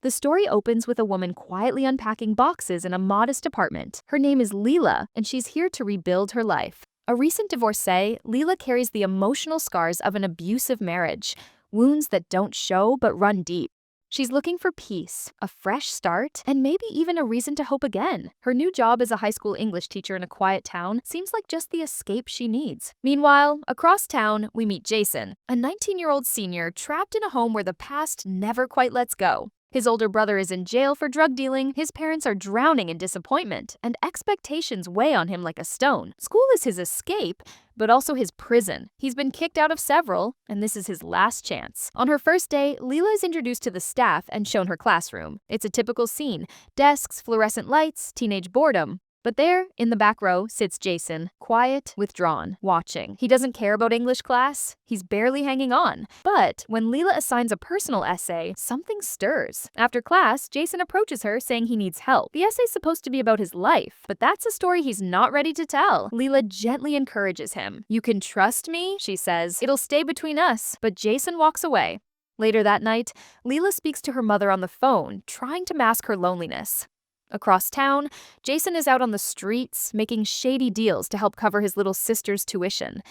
The story opens with a woman quietly unpacking boxes in a modest apartment. Her name is Leela, and she's here to rebuild her life. A recent divorcee, Leela carries the emotional scars of an abusive marriage, wounds that don't show but run deep. She's looking for peace, a fresh start, and maybe even a reason to hope again. Her new job as a high school English teacher in a quiet town seems like just the escape she needs. Meanwhile, across town, we meet Jason, a 19-year-old senior trapped in a home where the past never quite lets go. His older brother is in jail for drug dealing, his parents are drowning in disappointment, and expectations weigh on him like a stone. School is his escape, but also his prison. He's been kicked out of several, and this is his last chance. On her first day, Leela is introduced to the staff and shown her classroom. It's a typical scene: desks, fluorescent lights, teenage boredom. But there, in the back row, sits Jason, quiet, withdrawn, watching. He doesn't care about English class. He's barely hanging on. But when Leela assigns a personal essay, something stirs. After class, Jason approaches her saying he needs help. The essay's supposed to be about his life, but that's a story he's not ready to tell. Leela gently encourages him. "You can trust me," she says. "It'll stay between us." But Jason walks away. Later that night, Leela speaks to her mother on the phone, trying to mask her loneliness. Across town, Jason is out on the streets, making shady deals to help cover his little sister's tuition.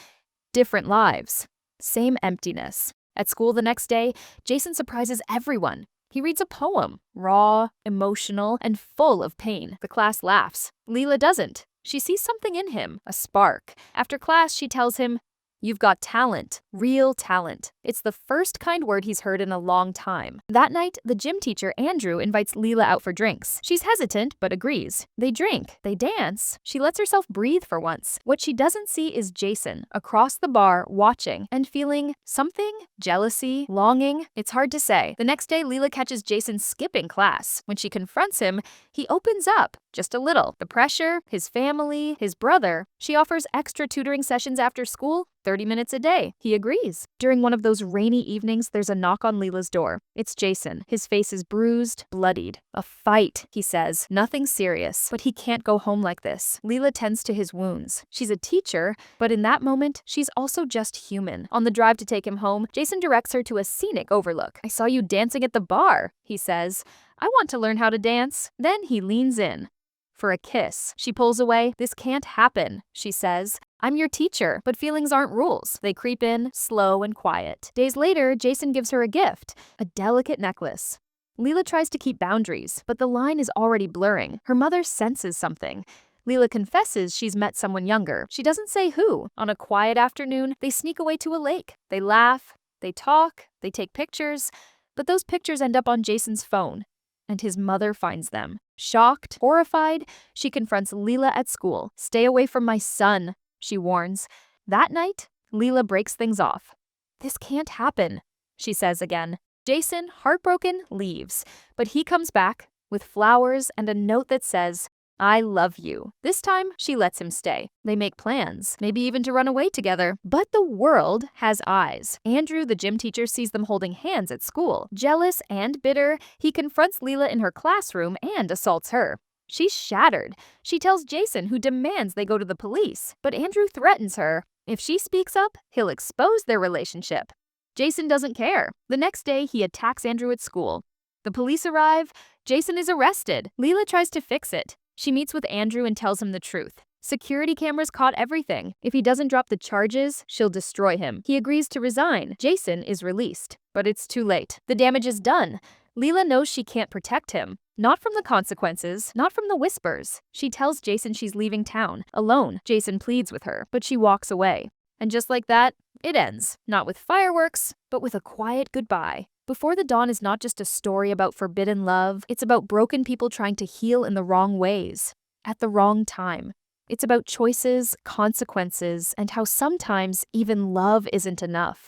Different lives, same emptiness. At school the next day, Jason surprises everyone. He reads a poem, raw, emotional, and full of pain. The class laughs. Leela doesn't. She sees something in him, a spark. After class, she tells him, "You've got talent, real talent." It's the first kind word he's heard in a long time. That night, the gym teacher, Andrew, invites Leela out for drinks. She's hesitant, but agrees. They drink, they dance. She lets herself breathe for once. What she doesn't see is Jason, across the bar, watching, and feeling something, jealousy, longing. It's hard to say. The next day, Leela catches Jason skipping class. When she confronts him, he opens up, just a little. The pressure, his family, his brother. She offers extra tutoring sessions after school, 30 minutes a day. He agrees. During one of those rainy evenings, there's a knock on Leela's door. It's Jason. His face is bruised, bloodied. "A fight," he says. "Nothing serious, but he can't go home like this." Leela tends to his wounds. She's a teacher, but in that moment, she's also just human. On the drive to take him home, Jason directs her to a scenic overlook. "I saw you dancing at the bar," he says. "I want to learn how to dance." Then he leans in for a kiss. She pulls away. "This can't happen," she says. "I'm your teacher," but feelings aren't rules. They creep in, slow and quiet. Days later, Jason gives her a gift, a delicate necklace. Leela tries to keep boundaries, but the line is already blurring. Her mother senses something. Leela confesses she's met someone younger. She doesn't say who. On a quiet afternoon, they sneak away to a lake. They laugh, they talk, they take pictures, but those pictures end up on Jason's phone, and his mother finds them. Shocked, horrified, she confronts Leela at school. "Stay away from my son," she warns. That night, Leela breaks things off. "This can't happen," she says again. Jason, heartbroken, leaves, but he comes back with flowers and a note that says, "I love you." This time, she lets him stay. They make plans, maybe even to run away together. But the world has eyes. Andrew, the gym teacher, sees them holding hands at school. Jealous and bitter, he confronts Leela in her classroom and assaults her. She's shattered. She tells Jason, who demands they go to the police. But Andrew threatens her. If she speaks up, he'll expose their relationship. Jason doesn't care. The next day, he attacks Andrew at school. The police arrive. Jason is arrested. Leela tries to fix it. She meets with Andrew and tells him the truth. Security cameras caught everything. If he doesn't drop the charges, she'll destroy him. He agrees to resign. Jason is released. But it's too late. The damage is done. Leela knows she can't protect him. Not from the consequences, not from the whispers. She tells Jason she's leaving town, alone. Jason pleads with her, but she walks away. And just like that, it ends. Not with fireworks, but with a quiet goodbye. Before the Dawn is not just a story about forbidden love, it's about broken people trying to heal in the wrong ways, at the wrong time. It's about choices, consequences, and how sometimes even love isn't enough.